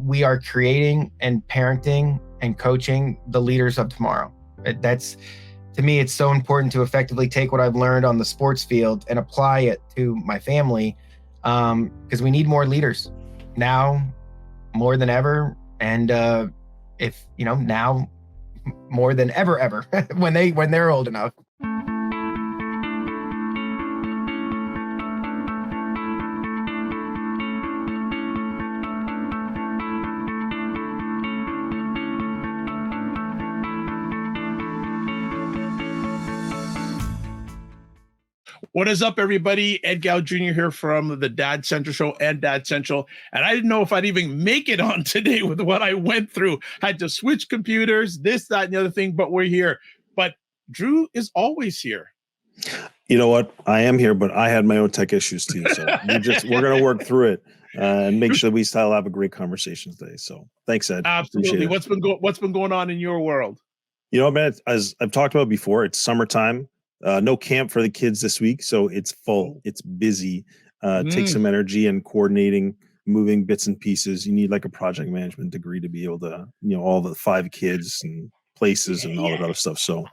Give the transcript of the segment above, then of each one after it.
we are creating and parenting and coaching the leaders of tomorrow. That's, to me, it's so important to effectively take what I've learned on the sports field and apply it to my family, because we need more leaders now more than ever. And now more than ever when they're old enough. What is up, everybody? Ed Gow Jr. here from the Dad Central Show and Dad Central. And I didn't know if I'd even make it on today with what I went through. Had to switch computers, this, that, and the other thing, but we're here. But Drew is always here. You know what? I am here, but I had my own tech issues too. So we're going to work through it and make sure we still have a great conversation today. So thanks, Ed. Absolutely. What's been going on in your world? You know, man, as I've talked about before, it's summertime. No camp for the kids this week, so it's full. It's busy. Takes some energy and coordinating, moving bits and pieces. You need like a project management degree to be able to, all the 5 kids and places and all that other stuff. So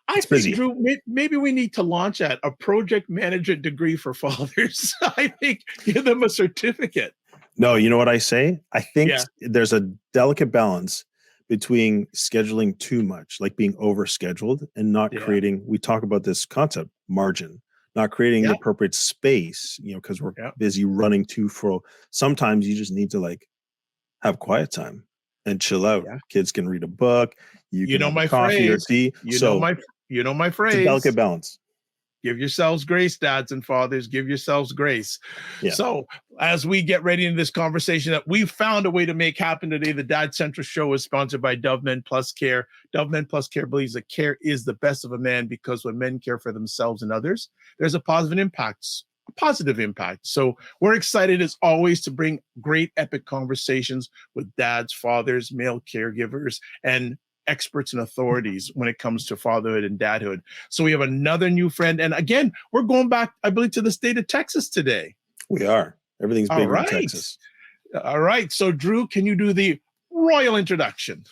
I think, busy. Drew, maybe we need to launch a project management degree for fathers. I think give them a certificate. No, you know what I say? I think there's a delicate balance between scheduling too much, like being overscheduled, and not creating, we talk about this concept, margin, not creating the appropriate space, because we're busy running to fro. Sometimes you just need to like have quiet time and chill out. Yeah. Kids can read a book. You can have coffee or tea. You know my phrase. It's a delicate balance. Give yourselves grace, dads and fathers. Give yourselves grace. Yeah. So as we get ready in this conversation that we've found a way to make happen today, the Dad Central Show is sponsored by Dove Men Plus Care. Dove Men Plus Care believes that care is the best of a man, because when men care for themselves and others, there's a positive impact. So we're excited as always to bring great epic conversations with dads, fathers, male caregivers, and experts and authorities when it comes to fatherhood and dadhood. So we have another new friend. And again, we're going back, I believe, to the state of Texas today. We are. Everything's big in Texas. All right. So Drew, can you do the royal introduction?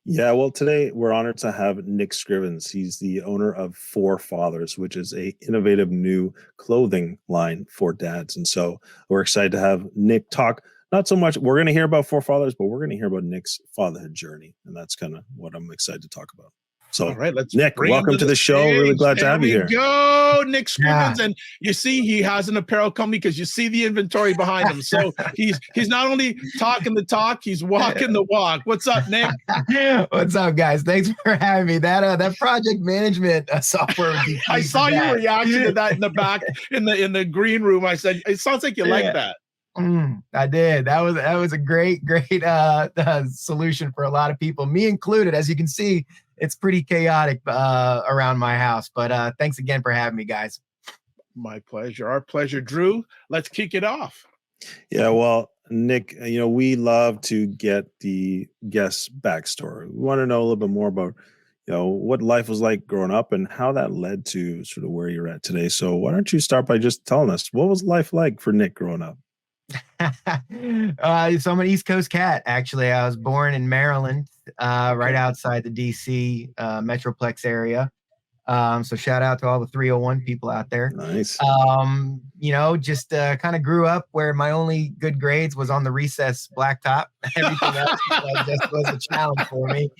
Yeah, well, today we're honored to have Nick Scrivens. He's the owner of Fore Fathers, which is a innovative new clothing line for dads. And so we're excited to have Nick talk. Not so much, we're going to hear about Fore Fathers, but we're going to hear about Nick's fatherhood journey. And that's kind of what I'm excited to talk about. So, all right, Nick, welcome to the show. Really glad to have you here. Go, Nick Scrivens. And you see, he has an apparel company because you see the inventory behind him. So he's not only talking the talk, he's walking the walk. What's up, Nick? What's up, guys? Thanks for having me. That project management software. I saw your reaction to that in the back in the green room. I said, it sounds like you like that. I did. That was a great solution for a lot of people, me included. As you can see, it's pretty chaotic around my house. But thanks again for having me, guys. My pleasure. Our pleasure. Drew, let's kick it off. Yeah, well, Nick, we love to get the guest's backstory. We want to know a little bit more about what life was like growing up and how that led to sort of where you're at today. So why don't you start by just telling us, what was life like for Nick growing up? So I'm an East Coast cat. Actually, I was born in Maryland, right outside the DC Metroplex area. So shout out to all the 301 people out there. Nice. Just kind of grew up where my only good grades was on the recess blacktop. Everything else just was a challenge for me.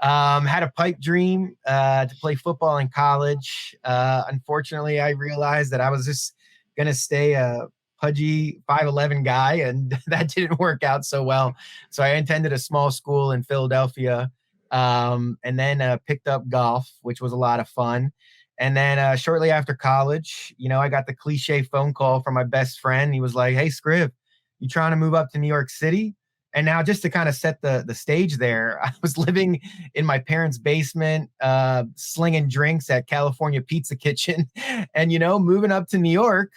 Had a pipe dream to play football in college. Unfortunately, I realized that I was just going to stay a pudgy 5'11" guy, and that didn't work out so well. So I attended a small school in Philadelphia, and then picked up golf, which was a lot of fun. And then shortly after college, I got the cliche phone call from my best friend. He was like, "Hey, Scriv, you trying to move up to New York City?" And now, just to kind of set the stage there, I was living in my parents' basement, slinging drinks at California Pizza Kitchen. And, moving up to New York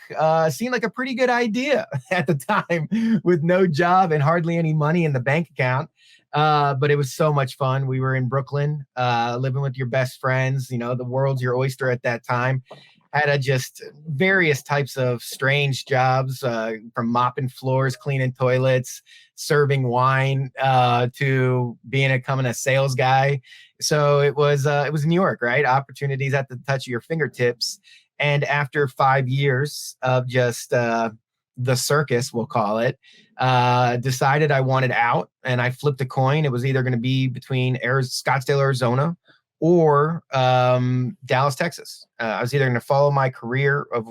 seemed like a pretty good idea at the time, with no job and hardly any money in the bank account. But it was so much fun. We were in Brooklyn, living with your best friends. The world's your oyster at that time. had just various types of strange jobs, from mopping floors, cleaning toilets, serving wine, to becoming a sales guy. So it was New York, right? Opportunities at the touch of your fingertips. And after 5 years of just the circus, we'll call it, decided I wanted out, and I flipped a coin. It was either going to be between Scottsdale, Arizona, or Dallas, Texas. I was either going to follow my career of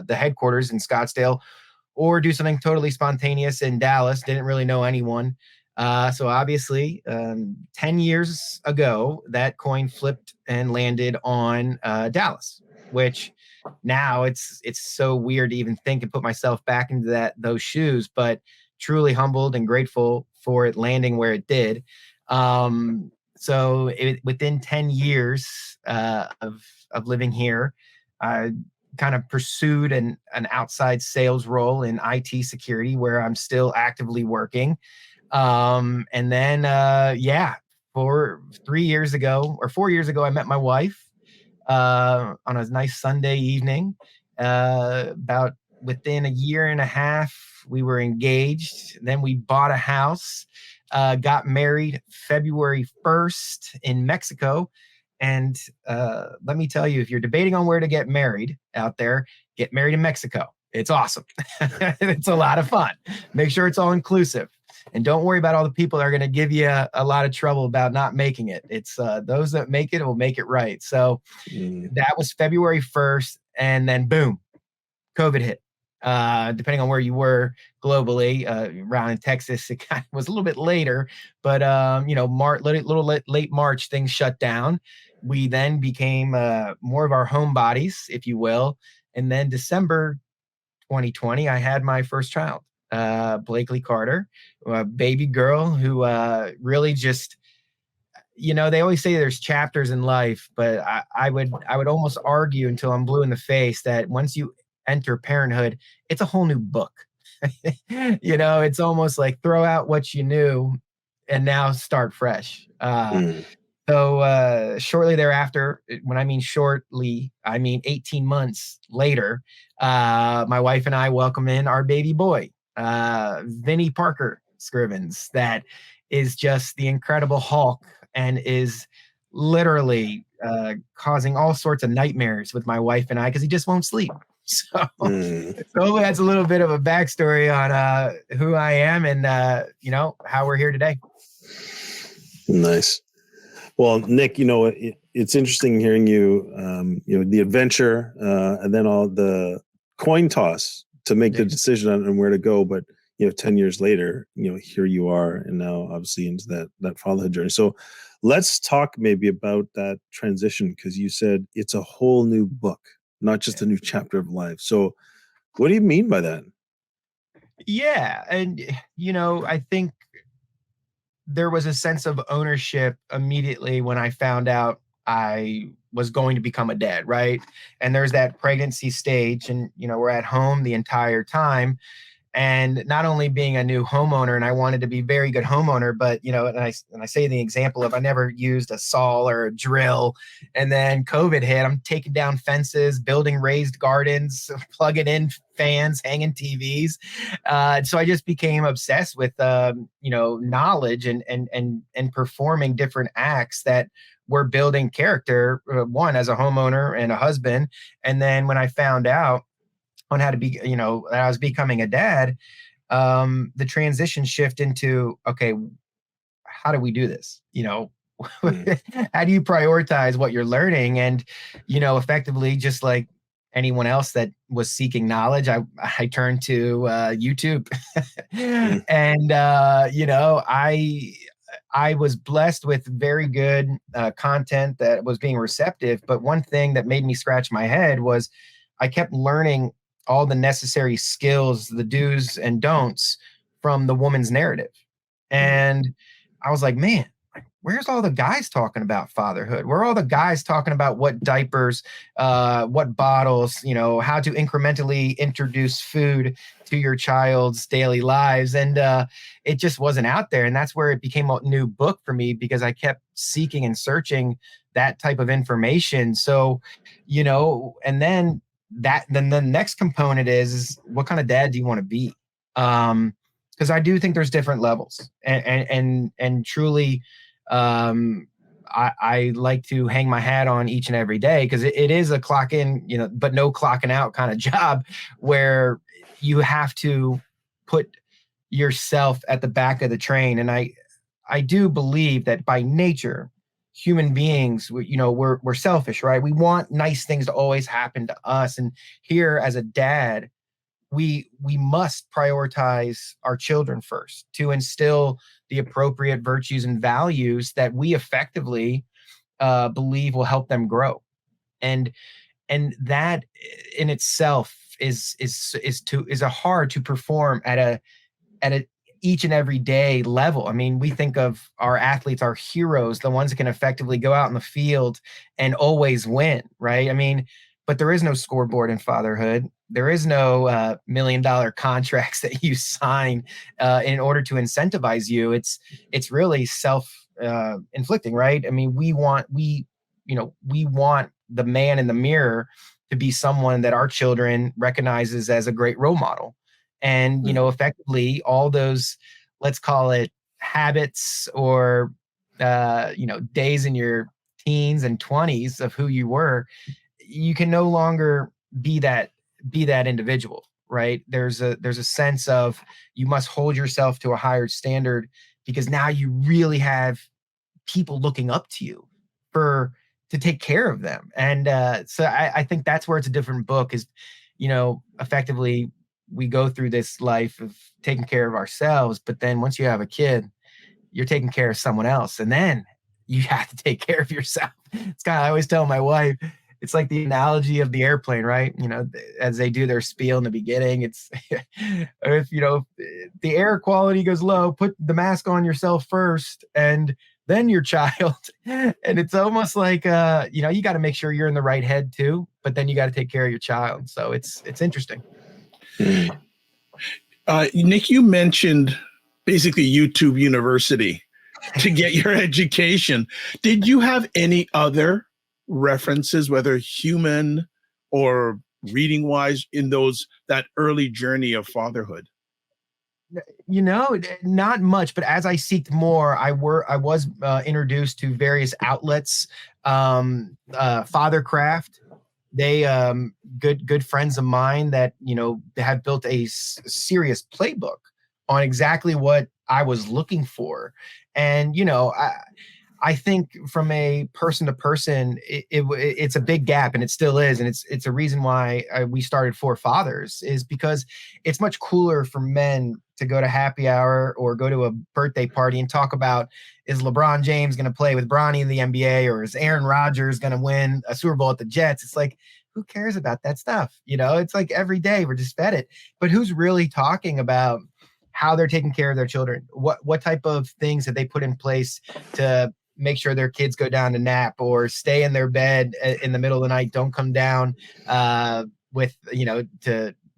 the headquarters in Scottsdale, or do something totally spontaneous in Dallas. Didn't really know anyone. So obviously, 10 years ago, that coin flipped and landed on Dallas, which now it's so weird to even think and put myself back into those shoes, but truly humbled and grateful for it landing where it did. So within 10 years of living here, I kind of pursued an outside sales role in IT security, where I'm still actively working. And then, for 3 years ago or 4 years ago, I met my wife on a nice Sunday evening. About within a year and a half, we were engaged. Then we bought a house, got married February 1st in Mexico. And let me tell you, if you're debating on where to get married out there, get married in Mexico. It's awesome. It's a lot of fun. Make sure it's all inclusive. And don't worry about all the people that are going to give you a lot of trouble about not making it. It's those that make it will make it right. So that was February 1st. And then boom, COVID hit. Depending on where you were globally, around in Texas, it kind of was a little bit later, but late March, things shut down. We then became more of our homebodies, if you will. And then December 2020, I had my first child, Blakely Carter, a baby girl who really just, they always say there's chapters in life, but I would almost argue until I'm blue in the face that once you enter parenthood, it's a whole new book. It's almost like throw out what you knew and now start fresh. So shortly thereafter, when I mean shortly, I mean 18 months later, my wife and I welcome in our baby boy, Vinny Parker Scrivens, that is just the Incredible Hulk and is literally causing all sorts of nightmares with my wife and I because he just won't sleep. So hopefully that's a little bit of a backstory on who I am and how we're here today. Nice. Well, Nick, it's interesting hearing you, the adventure and then all the coin toss to make the decision on where to go. But 10 years later, here you are, and now obviously into that fatherhood journey. So let's talk maybe about that transition, because you said it's a whole new book, not just a new chapter of life. So what do you mean by that? Yeah. And, I think there was a sense of ownership immediately when I found out I was going to become a dad, right? And there's that pregnancy stage, and, we're at home the entire time. And not only being a new homeowner, and I wanted to be a very good homeowner, but, and I say the example of I never used a saw or a drill, and then COVID hit, I'm taking down fences, building raised gardens, plugging in fans, hanging TVs. So I just became obsessed with, knowledge and performing different acts that were building character, one as a homeowner and a husband. And then when I found out on how to be, that I was becoming a dad, the transition shift into, okay, how do we do this? How do you prioritize what you're learning? And, effectively, just like anyone else that was seeking knowledge, I turned to YouTube. And, I was blessed with very good content that was being receptive. But one thing that made me scratch my head was I kept learning all the necessary skills, the do's and don'ts from the woman's narrative. And I was like, man, where's all the guys talking about fatherhood? Where are all the guys talking about what diapers, what bottles, how to incrementally introduce food to your child's daily lives? And it just wasn't out there. And that's where it became a new book for me, because I kept seeking and searching that type of information. So, and then the next component is what kind of dad do you want to be? Because I do think there's different levels, and truly, I like to hang my hat on each and every day, because it is a clock in, but no clocking out kind of job, where you have to put yourself at the back of the train. And I do believe that by nature, human beings, we're selfish, right? We want nice things to always happen to us. And here, as a dad, we must prioritize our children first, to instill the appropriate virtues and values that we effectively believe will help them grow. And that in itself is a hard to perform at a each and every day level. I mean, we think of our athletes, our heroes, the ones that can effectively go out in the field and always win, right? I mean, but there is no scoreboard in fatherhood. There is no $1 million contracts that you sign in order to incentivize you. It's really self inflicting, right? I mean, we want the man in the mirror to be someone that our children recognizes as a great role model. And, effectively all those, let's call it habits or, days in your teens and 20s of who you were, you can no longer be that individual, right? There's a sense of, you must hold yourself to a higher standard, because now you really have people looking up to you to take care of them. And so I think that's where it's a different book, is, effectively we go through this life of taking care of ourselves, but then once you have a kid, you're taking care of someone else, and then you have to take care of yourself. It's kind of, I always tell my wife, it's like the analogy of the airplane, right? As they do their spiel in the beginning, it's if the air quality goes low, put the mask on yourself first, and then your child. And it's almost like you got to make sure you're in the right head too, but then you got to take care of your child. So it's interesting. Nick, you mentioned basically YouTube University to get your education. Did you have any other references, whether human or reading wise, in that early journey of fatherhood? Not much, but as I seeked more, I was introduced to various outlets. Fathercraft, they good friends of mine that have built a serious playbook on exactly what I was looking for. And I think from a person to person, it's a big gap, and it still is. And it's a reason why we started Fore Fathers, is because it's much cooler for men to go to happy hour or go to a birthday party and talk about, is LeBron James going to play with Bronny in the NBA, or is Aaron Rodgers going to win a Super Bowl at the Jets? It's like, who cares about that stuff? It's like every day we're just fed it. But who's really talking about how they're taking care of their children? What type of things have they put in place to make sure their kids go down to nap or stay in their bed in the middle of the night, don't come down to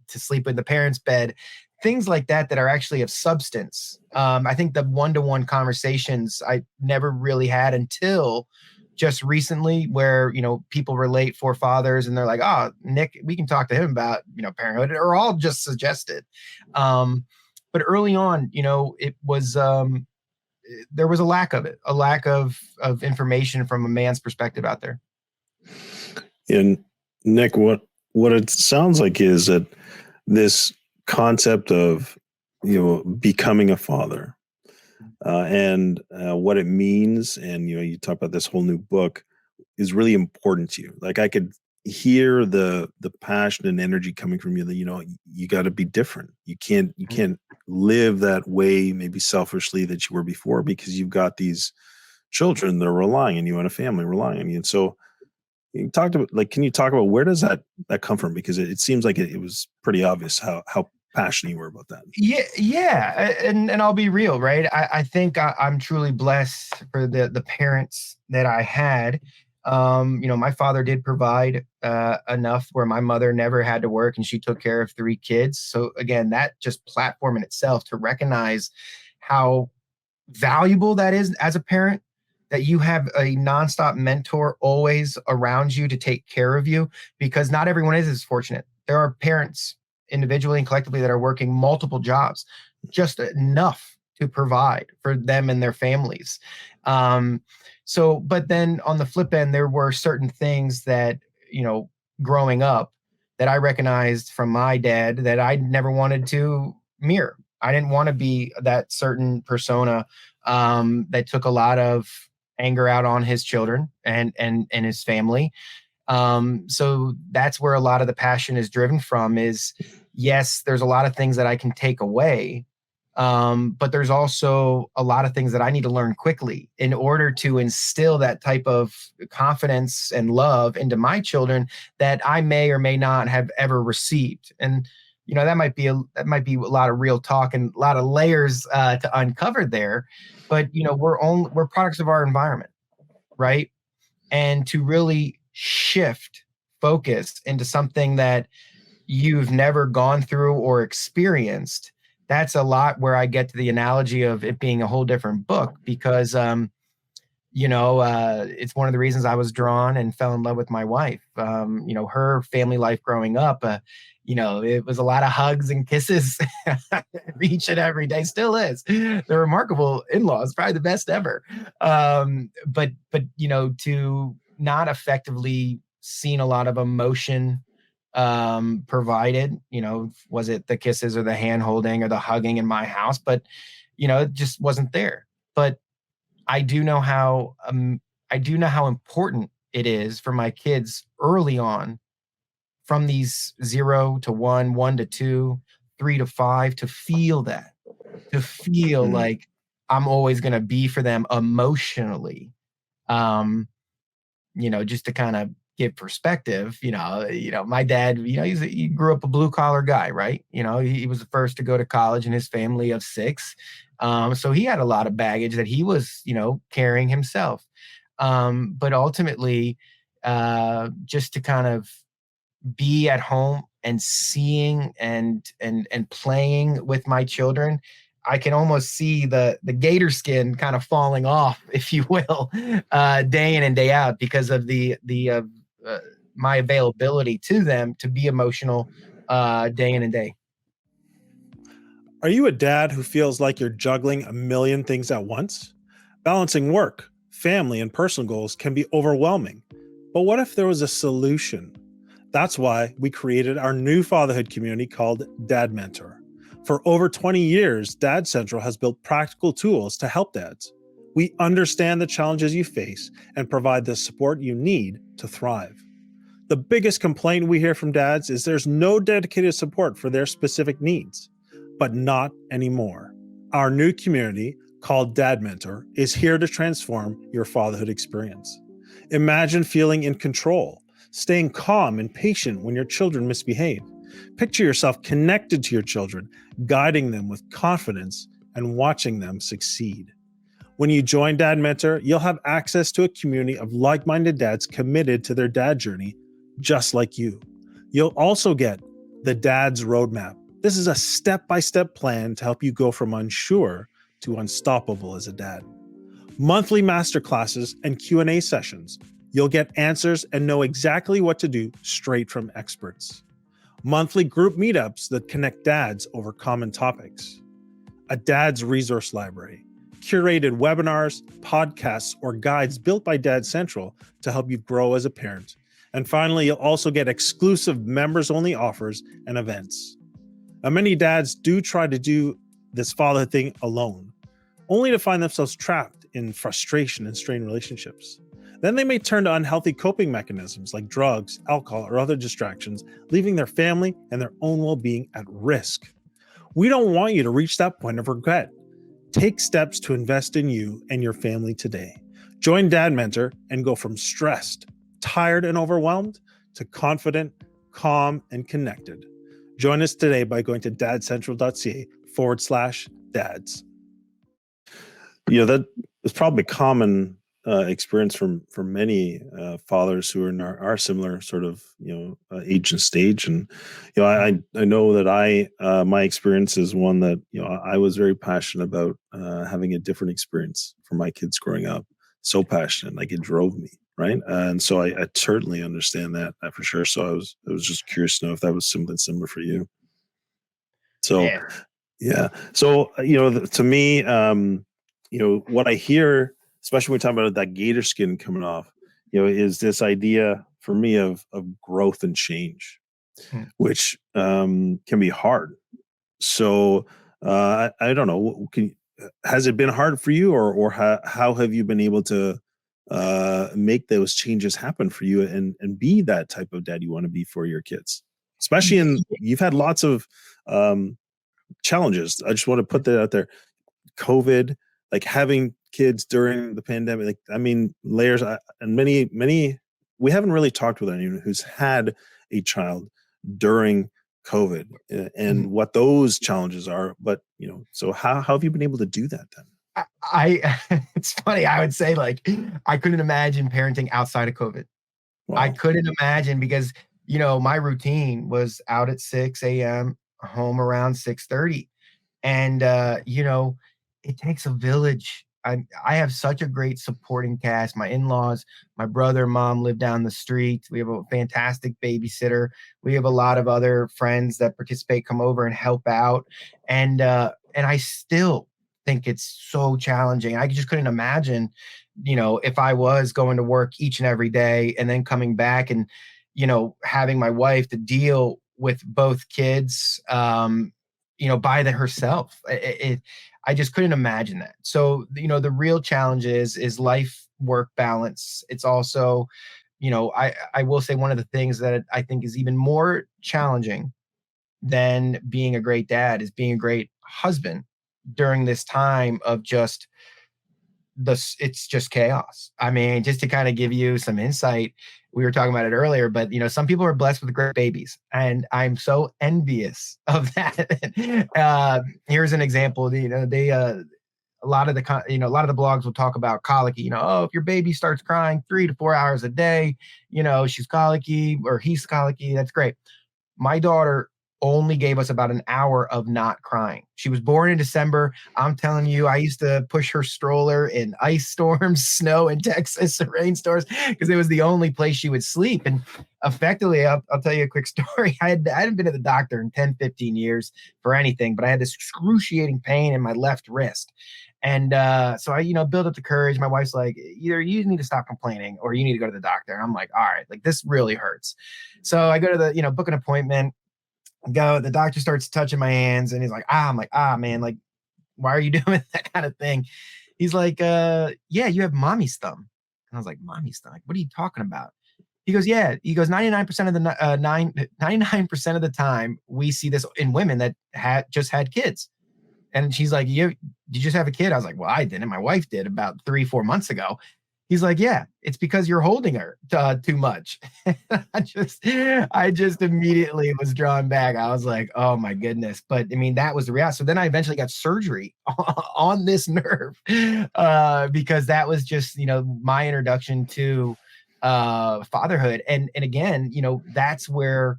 sleep in the parents' bed, things like that are actually of substance. I think the one-to-one conversations I never really had until just recently, where people relate Fore Fathers and they're like, oh, Nick, we can talk to him about parenthood, or all just suggested. But early on, it was there was a lack of information from a man's perspective out there. And Nick, what it sounds like is that this concept of becoming a father and what it means, and you talk about this whole new book, is really important to you. Like, I could hear the passion and energy coming from you, that you got to be different. You can't live that way, maybe selfishly, that you were before, because you've got these children that are relying on you, and a family relying on you. And so you talked about, can you talk about where does that come from? Because it seems like it was pretty obvious how passionate you were about that. Yeah. And I'll be real, right? I think I'm truly blessed for the parents that I had. My father did provide enough where my mother never had to work and she took care of 3 kids. So again, that just platform in itself to recognize how valuable that is as a parent, that you have a nonstop mentor always around you to take care of you, because not everyone is as fortunate. There are parents individually and collectively that are working multiple jobs, just enough to provide for them and their families. But then on the flip end, there were certain things that, growing up that I recognized from my dad that I never wanted to mirror. I didn't want to be that certain persona that took a lot of anger out on his children and his family. So that's where a lot of the passion is driven from is, yes, there's a lot of things that I can take away. But there's also a lot of things that I need to learn quickly in order to instill that type of confidence and love into my children that I may or may not have ever received. And, that might be a lot of real talk and a lot of layers to uncover there. But, we're products of our environment, right? And to really shift focus into something that you've never gone through or experienced, that's a lot where I get to the analogy of it being a whole different book, because it's one of the reasons I was drawn and fell in love with my wife. Her family life growing up, it was a lot of hugs and kisses each and every day. Still is. They're remarkable in-laws, probably the best ever. But to not effectively seen a lot of emotion provided, was it the kisses or the hand holding or the hugging in my house? But, it just wasn't there. But I do know how important it is for my kids early on, from these 0 to 1, 1 to 2, 3 to 5, to feel like I'm always going to be for them emotionally. Just to kind of give perspective, my dad, he grew up a blue collar guy, right? He was the first to go to college in his family of 6. So he had a lot of baggage that he was, carrying himself. But ultimately, just to kind of be at home and seeing and playing with my children, I can almost see the gator skin kind of falling off, if you will, day in and day out, because of my availability to them to be emotional day in and day. Are you a dad who feels like you're juggling a million things at once? Balancing work, family, and personal goals can be overwhelming. But what if there was a solution? That's why we created our new fatherhood community called Dad Mentor. For over 20 years, Dad Central has built practical tools to help dads. We understand the challenges you face and provide the support you need to thrive. The biggest complaint we hear from dads is there's no dedicated support for their specific needs. But not anymore. Our new community, called Dad Mentor, is here to transform your fatherhood experience. Imagine feeling in control, staying calm and patient when your children misbehave. Picture yourself connected to your children, guiding them with confidence and watching them succeed. When you join Dad Mentor, you'll have access to a community of like-minded dads committed to their dad journey, just like you. You'll also get the Dad's Roadmap. This is a step-by-step plan to help you go from unsure to unstoppable as a dad. Monthly masterclasses and Q&A sessions. You'll get answers and know exactly what to do straight from experts. Monthly group meetups that connect dads over common topics. A dad's resource library. Curated webinars, podcasts, or guides built by Dad Central to help you grow as a parent. And finally, you'll also get exclusive members-only offers and events. Now, many dads do try to do this fatherhood thing alone, only to find themselves trapped in frustration and strained relationships. Then they may turn to unhealthy coping mechanisms like drugs, alcohol, or other distractions, leaving their family and their own well-being at risk. We don't want you to reach that point of regret. Take steps to invest in you and your family today. Join Dad Mentor and go from stressed, tired, and overwhelmed to confident, calm, and connected. Join us today by going to dadcentral.ca/dads. That is probably common experience from many fathers who are in our similar sort of age and stage. And I know that my experience is one that I was very passionate about having a different experience for my kids growing up. So passionate, like it drove me, right? And so I certainly understand that for sure. So I was just curious to know if that was something similar for you. So yeah. So to me, what I hear, especially when we talk about that gator skin coming off, is this idea for me of growth and change, which can be hard. So I don't know. Has it been hard for you, or how have you been able to make those changes happen for you and be that type of dad you want to be for your kids? Especially you've had lots of challenges. I just want to put that out there. COVID, like having kids during the pandemic, like, I mean, layers, and many, we haven't really talked with anyone who's had a child during COVID and what those challenges are. But, so how have you been able to do that then? It's funny. I would say, like, I couldn't imagine parenting outside of COVID. Wow. I couldn't imagine because, my routine was out at 6 a.m., home around 6:30. And, it takes a village. I have such a great supporting cast. My in-laws, my brother, mom live down the street. We have a fantastic babysitter. We have a lot of other friends that participate, come over and help out. And I still think it's so challenging. I just couldn't imagine, if I was going to work each and every day and then coming back and, having my wife to deal with both kids, by herself. I just couldn't imagine that. So, the real challenge is life-work balance. It's also, I will say one of the things that I think is even more challenging than being a great dad is being a great husband during this time of it's just chaos. I mean, just to kind of give you some insight, we were talking about it earlier, but some people are blessed with great babies, and I'm so envious of that. Here's an example. They a lot of the blogs will talk about colicky. If your baby starts crying 3 to 4 hours a day, she's colicky or he's colicky. That's great. My daughter only gave us about an hour of not crying. She was born in December. I'm telling you, I used to push her stroller in ice storms, snow in Texas, rainstorms, because it was the only place she would sleep. And effectively, I'll tell you a quick story. I hadn't been to the doctor in 10, 15 years for anything, but I had this excruciating pain in my left wrist. And so I, build up the courage. My wife's like, either you need to stop complaining or you need to go to the doctor. And I'm like, all right, like this really hurts. So I go to the, book an appointment. The doctor starts touching my hands and he's like, I'm like, man, like, why are you doing that kind of thing? He's like, yeah, you have mommy's thumb. And I was like, mommy's thumb? Like, what are you talking about? He goes, yeah. He goes, 99% of the 99% of the time we see this in women that just had kids. And she's like, did you just have a kid? I was like, well, I didn't. My wife did about 3-4 months ago. He's like, yeah, it's because you're holding her too much. I just immediately was drawn back. I was like, oh my goodness. But I mean, that was the reality. So then I eventually got surgery on this nerve because that was just, my introduction to fatherhood. And again, that's where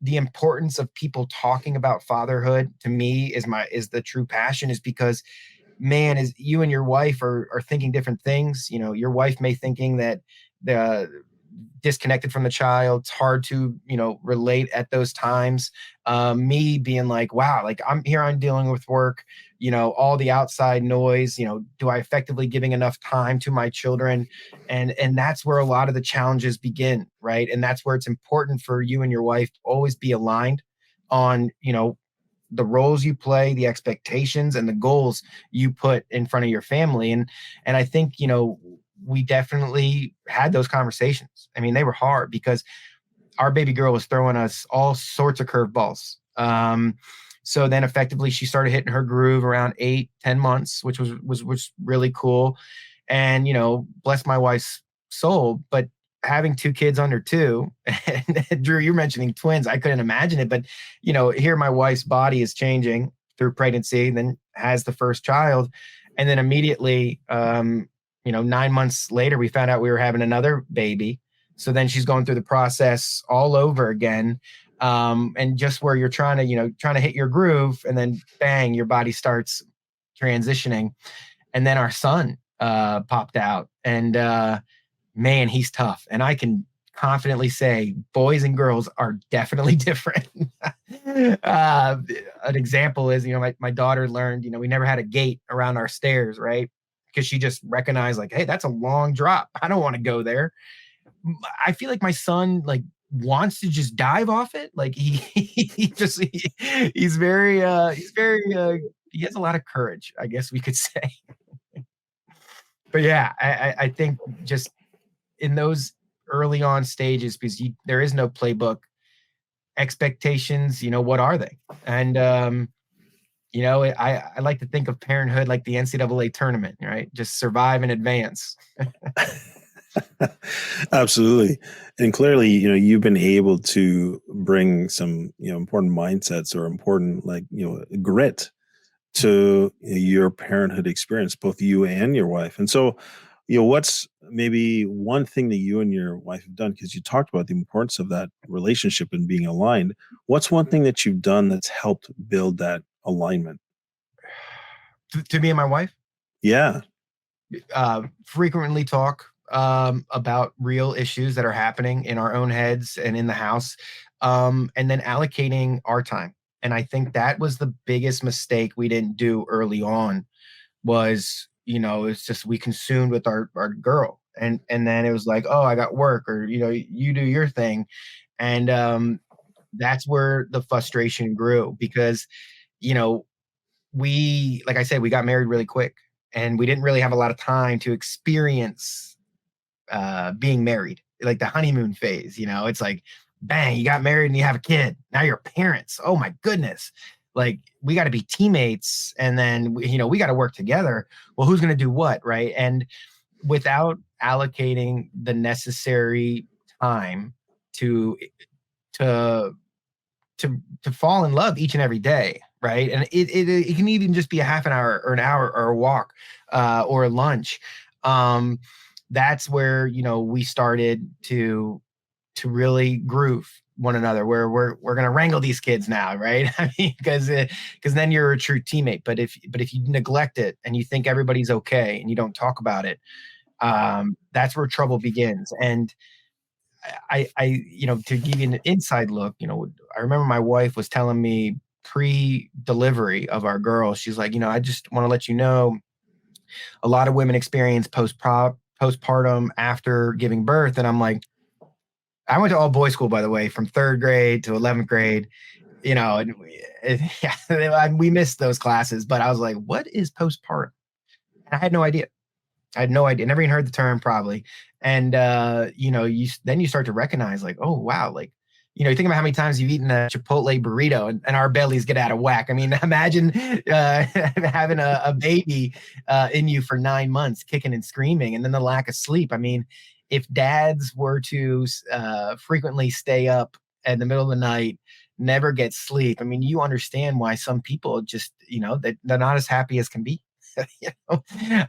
the importance of people talking about fatherhood to me is the true passion, is because man, is you and your wife are thinking different things. Your wife may thinking that the disconnected from the child. It's hard to, relate at those times. Me being like, wow, like I'm dealing with work, all the outside noise, do I effectively giving enough time to my children? And that's where a lot of the challenges begin. Right. And that's where it's important for you and your wife to always be aligned on, the roles you play, the expectations and the goals you put in front of your family. And I think, we definitely had those conversations. I mean, they were hard because our baby girl was throwing us all sorts of curveballs. So then effectively she started hitting her groove around 8-10 months, which was really cool. And, bless my wife's soul, but having 2 kids under 2, and Drew, you're mentioning twins. I couldn't imagine it, but here my wife's body is changing through pregnancy, and then has the first child, and then immediately, 9 months later, we found out we were having another baby. So then she's going through the process all over again, and just where you're trying to hit your groove, and then bang, your body starts transitioning, and then our son popped out, and man, he's tough. And I can confidently say boys and girls are definitely different. An example is, my daughter learned, we never had a gate around our stairs, right? Because she just recognized, like, hey, that's a long drop. I don't want to go there. I feel like my son, like, wants to just dive off it. Like he's very, he has a lot of courage, I guess we could say. But yeah, I think just in those early on stages, because there is no playbook, expectations, what are they? And, I like to think of parenthood like the NCAA tournament, right? Just survive and advance. Absolutely. And clearly, you've been able to bring some, important mindsets or important, grit to your parenthood experience, both you and your wife. And so, what's maybe one thing that you and your wife have done, because you talked about the importance of that relationship and being aligned. What's one thing that you've done that's helped build that alignment? To me and my wife? Yeah. Frequently talk about real issues that are happening in our own heads and in the house, and then allocating our time. And I think that was the biggest mistake we didn't do early on was, it's just we consumed with our girl. And then it was like, oh, I got work, or, you do your thing. And that's where the frustration grew because, like I said, we got married really quick and we didn't really have a lot of time to experience being married, like the honeymoon phase. It's like, bang, you got married and you have a kid. Now you're parents. Oh my goodness. Like, we got to be teammates, and then, we got to work together. Well, who's going to do what? Right. And without allocating the necessary time to fall in love each and every day. Right. And it can even just be a half an hour or an hour or a walk or a lunch. That's where, we started to really groove one another, where we're going to wrangle these kids now. Right. I mean, because then you're a true teammate. But if you neglect it and you think everybody's okay and you don't talk about it, that's where trouble begins. And I to give you an inside look, I remember my wife was telling me pre-delivery of our girl, she's like, I just want to let you know, a lot of women experience postpartum after giving birth. And I'm like, I went to all boys school, by the way, from 3rd grade to 11th grade, and we missed those classes, but I was like, what is postpartum? And I had no idea. Never even heard the term, probably. And, you start to recognize, like, oh, wow. Like, you think about how many times you've eaten a Chipotle burrito and our bellies get out of whack. I mean, imagine having a baby in you for 9 months, kicking and screaming, and then the lack of sleep. I mean, if dads were to frequently stay up in the middle of the night, never get sleep, I mean, you understand why some people just, they're not as happy as can be.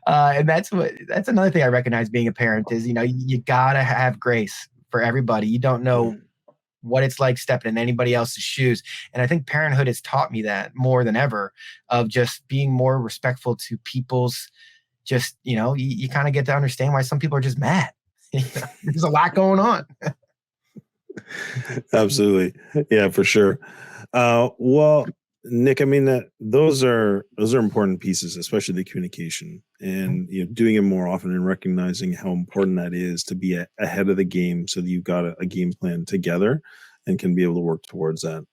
And that's another thing I recognize being a parent is, you gotta have grace for everybody. You don't know what it's like stepping in anybody else's shoes. And I think parenthood has taught me that more than ever, of just being more respectful to people's, just, you kind of get to understand why some people are just mad. There's a lot going on. Absolutely. Yeah, for sure. Well, Nick, I mean, those are important pieces, especially the communication and doing it more often and recognizing how important that is to be ahead of the game, so that you've got a game plan together and can be able to work towards that.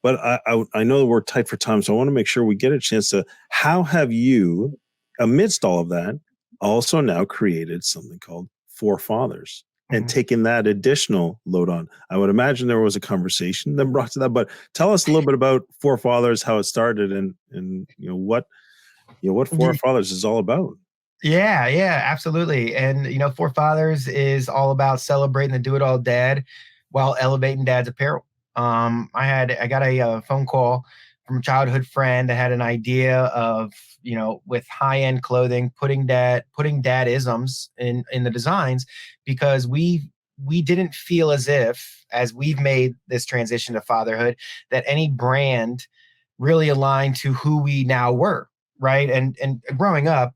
But I know that we're tight for time, so I want to make sure we get a chance to. How have you, amidst all of that, also now created something called Fore Fathers? And taking that additional load on? I would imagine there was a conversation that brought to that, but tell us a little bit about Fore Fathers, how it started, and what Fore Fathers is all about. Yeah, absolutely. And Fore Fathers is all about celebrating the do-it-all dad while elevating dad's apparel. I got a phone call from a childhood friend that had an idea of, with high-end clothing, putting dad-isms in the designs, because we didn't feel as we've made this transition to fatherhood, that any brand really aligned to who we now were, right? And growing up,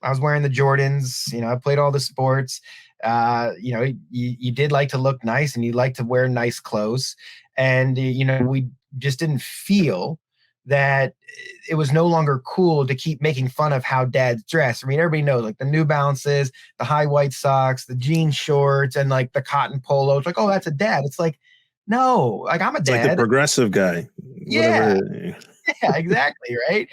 I was wearing the Jordans. I played all the sports. You did like to look nice, and you like to wear nice clothes. And we just didn't feel that it was no longer cool to keep making fun of how dads dress. I mean, everybody knows, like, the New Balances, the high white socks, the jean shorts, and like the cotton polos. Like, oh, that's a dad. It's like, no, like, I'm a It's dad. like the progressive guy. Yeah. Whatever. Yeah, exactly. Right.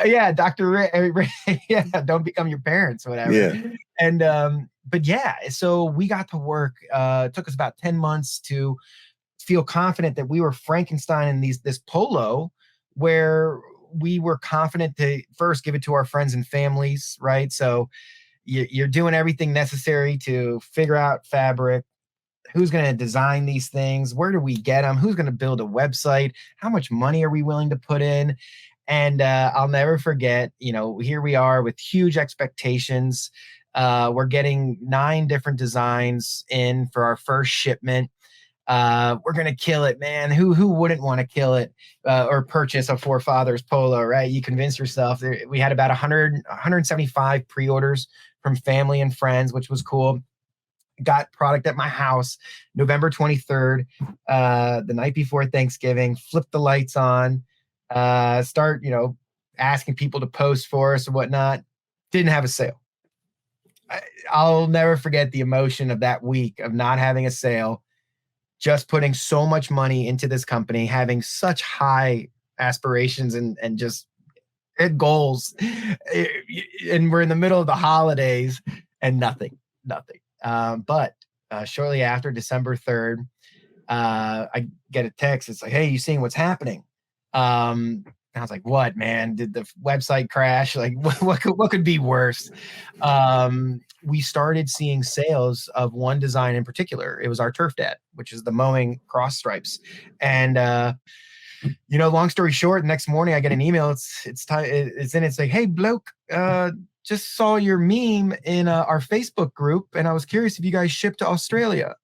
Yeah. Dr. Ray, yeah. Don't become your parents, whatever. Yeah. And, but yeah, so we got to work. It took us about 10 months to feel confident that we were Frankenstein in this polo, where we were confident to first give it to our friends and families. Right. So you're doing everything necessary to figure out fabric. Who's going to design these things? Where do we get them? Who's going to build a website? How much money are we willing to put in? And I'll never forget, here we are with huge expectations. We're getting 9 different designs in for our first shipment. We're going to kill it, man. Who wouldn't want to kill it or purchase a Fore Fathers polo, right? You convince yourself. We had about 175 pre-orders from family and friends, which was cool. Got product at my house November 23rd, the night before Thanksgiving. Flipped the lights on, start asking people to post for us and whatnot. Didn't have a sale. I'll never forget the emotion of that week of not having a sale, just putting so much money into this company, having such high aspirations and just goals, and we're in the middle of the holidays and nothing. But shortly after, December 3rd, I get a text. It's like, hey, you seeing what's happening? And I was like, what, man? Did the website crash? Like, what could be worse? We started seeing sales of one design in particular. It was our Turf Dad, which is the mowing cross stripes. And long story short, next morning I get an email. It's like, hey, bloke, just saw your meme in our Facebook group, and I was curious if you guys shipped to Australia.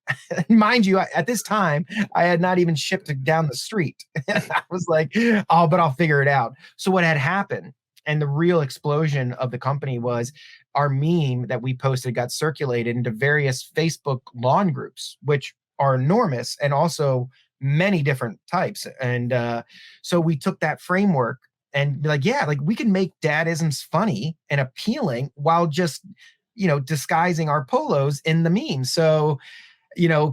Mind you, at this time, I had not even shipped down the street. I was like, oh, but I'll figure it out. So what had happened, and the real explosion of the company, was our meme that we posted got circulated into various Facebook lawn groups, which are enormous, and also many different types. And so we took that framework and be like, yeah, like, we can make dadisms funny and appealing while just, disguising our polos in the meme. So,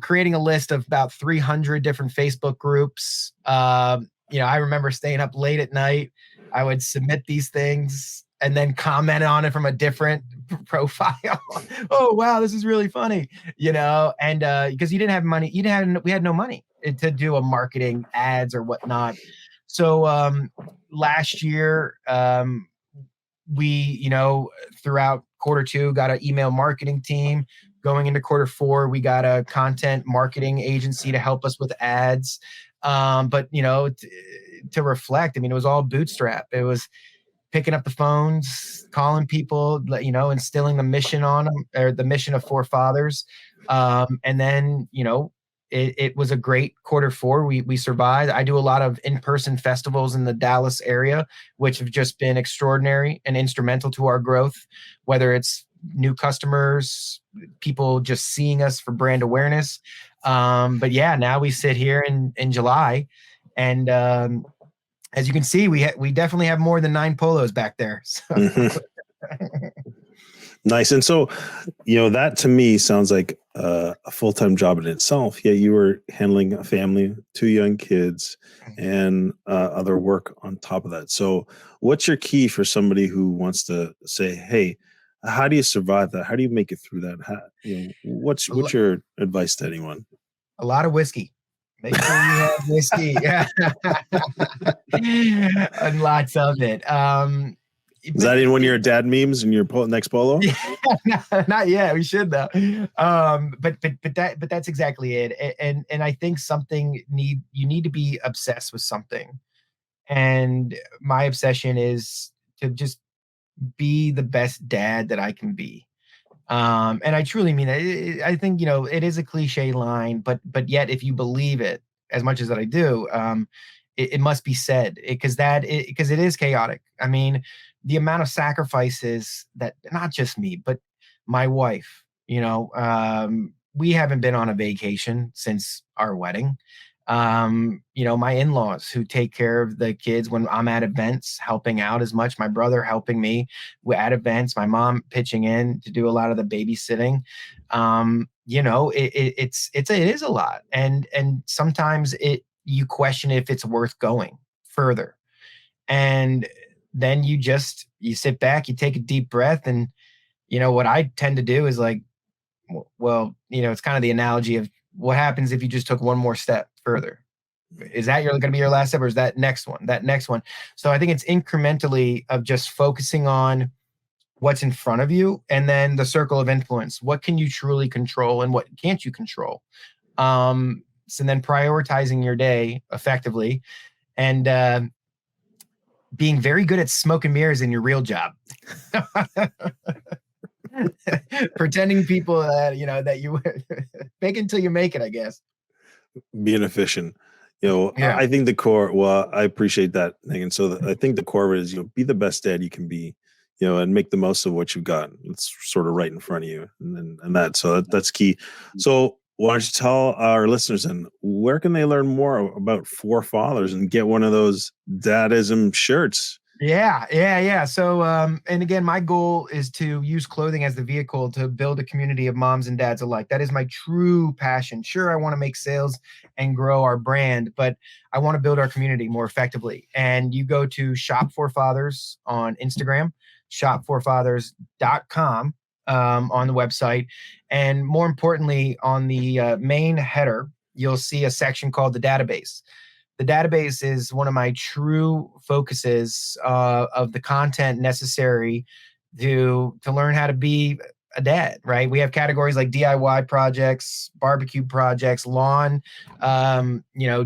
creating a list of about 300 different Facebook groups. I remember staying up late at night. I would submit these things and then comment on it from a different profile. Oh, wow, this is really funny, and because you didn't have money, we had no money to do a marketing ads or whatnot. So last year, we, throughout Q2, got an email marketing team. Going into Q4, we got a content marketing agency to help us with ads. But, to reflect, I mean, it was all bootstrap. It was picking up the phones, calling people, instilling the mission on them, or the mission of Fore Fathers. And then, it was a great Q4. We survived. I do a lot of in-person festivals in the Dallas area, which have just been extraordinary and instrumental to our growth, whether it's new customers, people just seeing us for brand awareness. But yeah, now we sit here in July, and as you can see, we definitely have more than 9 polos back there. So. Nice. And so, that to me sounds like a full-time job in itself. Yeah, you were handling a family, 2 young kids, and other work on top of that. So what's your key for somebody who wants to say, hey, how do you survive that? How do you make it through that? What's your advice to anyone? A lot of whiskey. Make sure you have whiskey. And lots of it. Is that in one of your dad memes in your next polo? Yeah, not yet. We should though. But that's exactly it. And I think you need to be obsessed with something. And my obsession is to just be the best dad that I can be. And I truly mean that. I think, it is a cliche line, but yet if you believe it as much as that I do, it must be said, because it is chaotic. I mean, the amount of sacrifices that not just me, but my wife, we haven't been on a vacation since our wedding. My in-laws who take care of the kids when I'm at events, helping out as much, my brother helping me at events, my mom pitching in to do a lot of the babysitting. It is a lot. And sometimes you question if it's worth going further. And then you sit back, you take a deep breath. And, what I tend to do is like, well, it's kind of the analogy of what happens if you just took one more step further. Is that going to be your last step, or is that next one? So I think it's incrementally of just focusing on what's in front of you, and then the circle of influence. What can you truly control and what can't you control? So then prioritizing your day effectively, and being very good at smoke and mirrors in your real job. Pretending people that you make it until you make it, I guess. Being efficient. Yeah. I think the core, well, I appreciate that, and so I think the core is, be the best dad you can be, and make the most of what you've got. It's sort of right in front of you, so that's key. So why don't you tell our listeners, and where can they learn more about Fore Fathers and get one of those dadism shirts? Yeah. So, and again, my goal is to use clothing as the vehicle to build a community of moms and dads alike. That is my true passion. Sure, I want to make sales and grow our brand, but I want to build our community more effectively. And you go to Shop Fore Fathers on Instagram, shopforefathers.com on the website. And more importantly, on the main header, you'll see a section called the database. The database is one of my true focuses of the content necessary to learn how to be a dad, right? We have categories like DIY projects, barbecue projects, lawn,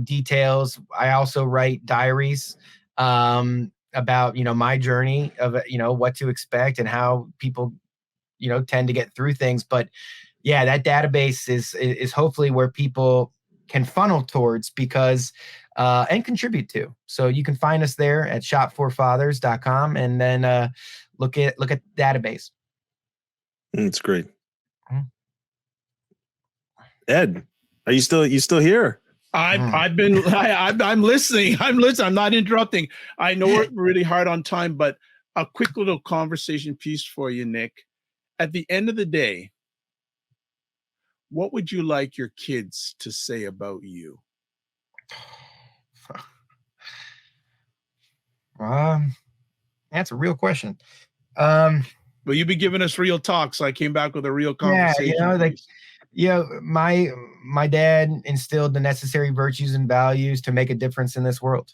details. I also write diaries about, my journey of, what to expect and how people, tend to get through things. But yeah, that database is hopefully where people can funnel towards, because and contribute to. So you can find us there at shopforefathers.com, and then look at database. It's great. Ed, are you still here? I'm listening. I'm not interrupting. I know we're really hard on time, but a quick little conversation piece for you, Nick. At the end of the day, what would you like your kids to say about you? That's a real question. Well, you've been giving us real talk, so I came back with a real conversation. My dad instilled the necessary virtues and values to make a difference in this world.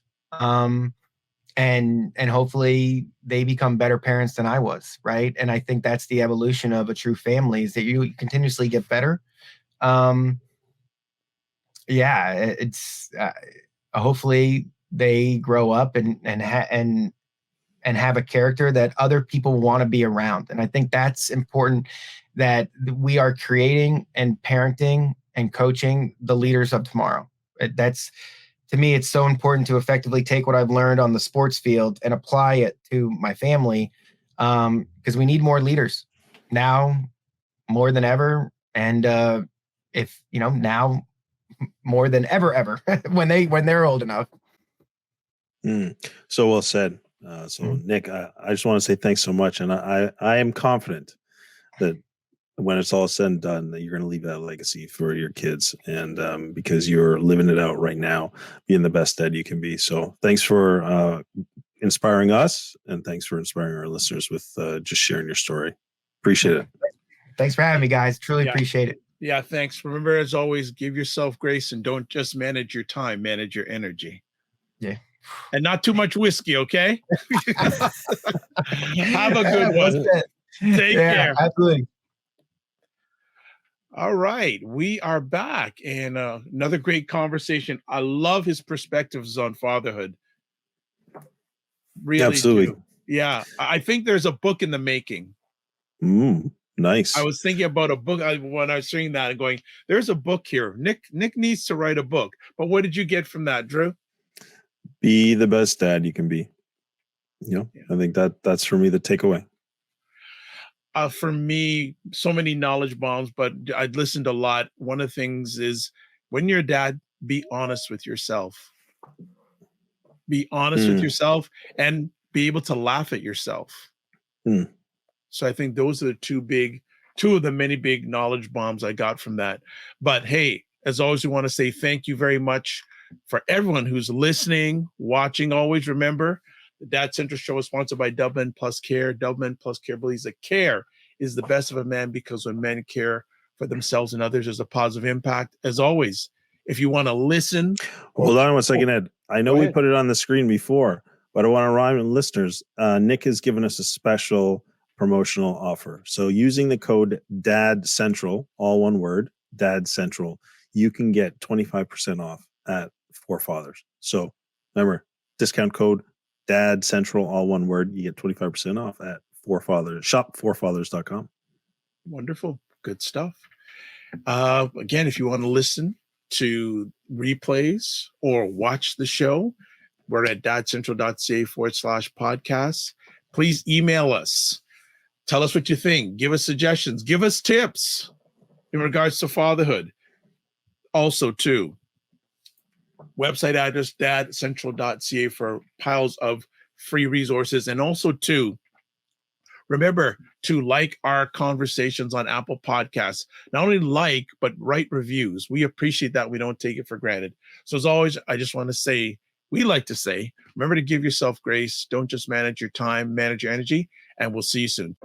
And hopefully they become better parents than I was, right? And I think that's the evolution of a true family, is that you continuously get better. It's hopefully they grow up and have a character that other people want to be around. And I think that's important, that we are creating and parenting and coaching the leaders of tomorrow. To me, it's so important to effectively take what I've learned on the sports field and apply it to my family, because we need more leaders now more than ever. And now more than ever when they're old enough. So well said. Nick, I just want to say thanks so much. And I am confident that when it's all said and done, that you're going to leave that legacy for your kids, and because you're living it out right now, being the best dad you can be. So thanks for inspiring us, and thanks for inspiring our listeners with just sharing your story. Appreciate it. Thanks for having me, guys. Truly appreciate it. Yeah, thanks. Remember, as always, give yourself grace, and don't just manage your time, manage your energy. Yeah. and not too much whiskey, okay? Have a good one. Take care. Absolutely. All right, we are back, and another great conversation. I love his perspectives on fatherhood. Really, absolutely. do. Yeah, I think there's a book in the making. Nice. I was thinking about a book when I was seeing that and going, "There's a book here." Nick needs to write a book. But what did you get from that, Drew? Be the best dad you can be. I think that's for me the takeaway. For me, so many knowledge bombs, but I'd listened a lot. One of the things is when you're a dad, be honest with yourself. Be honest with yourself and be able to laugh at yourself. So I think those are two of the many big knowledge bombs I got from that. But hey, as always, we want to say thank you very much for everyone who's listening, watching. Always remember, the Dad Central Show is sponsored by Dublin Plus Care. Dublin Plus Care believes that care is the best of a man, because when men care for themselves and others, there's a positive impact. As always, if you want to listen. Hold on 1 second, Ed. I know we put it on the screen before, but I want to remind listeners, Nick has given us a special promotional offer. So using the code Dad Central, all one word, Dad Central, you can get 25% off at Fore Fathers. So remember, discount code Dad Central, all one word. You get 25% off at Fore Fathers. Shop forefathers.com. Wonderful. Good stuff. Again, if you want to listen to replays or watch the show, we're at dadcentral.ca/podcasts. Please email us. Tell us what you think. Give us suggestions. Give us tips in regards to fatherhood. Also, too, website address dadcentral.ca for piles of free resources. And also, too, remember to like our conversations on Apple Podcasts. Not only like, but write reviews. We appreciate that. We don't take it for granted. So as always, I just want to say, we like to say, remember to give yourself grace. Don't just manage your time, manage your energy, and we'll see you soon.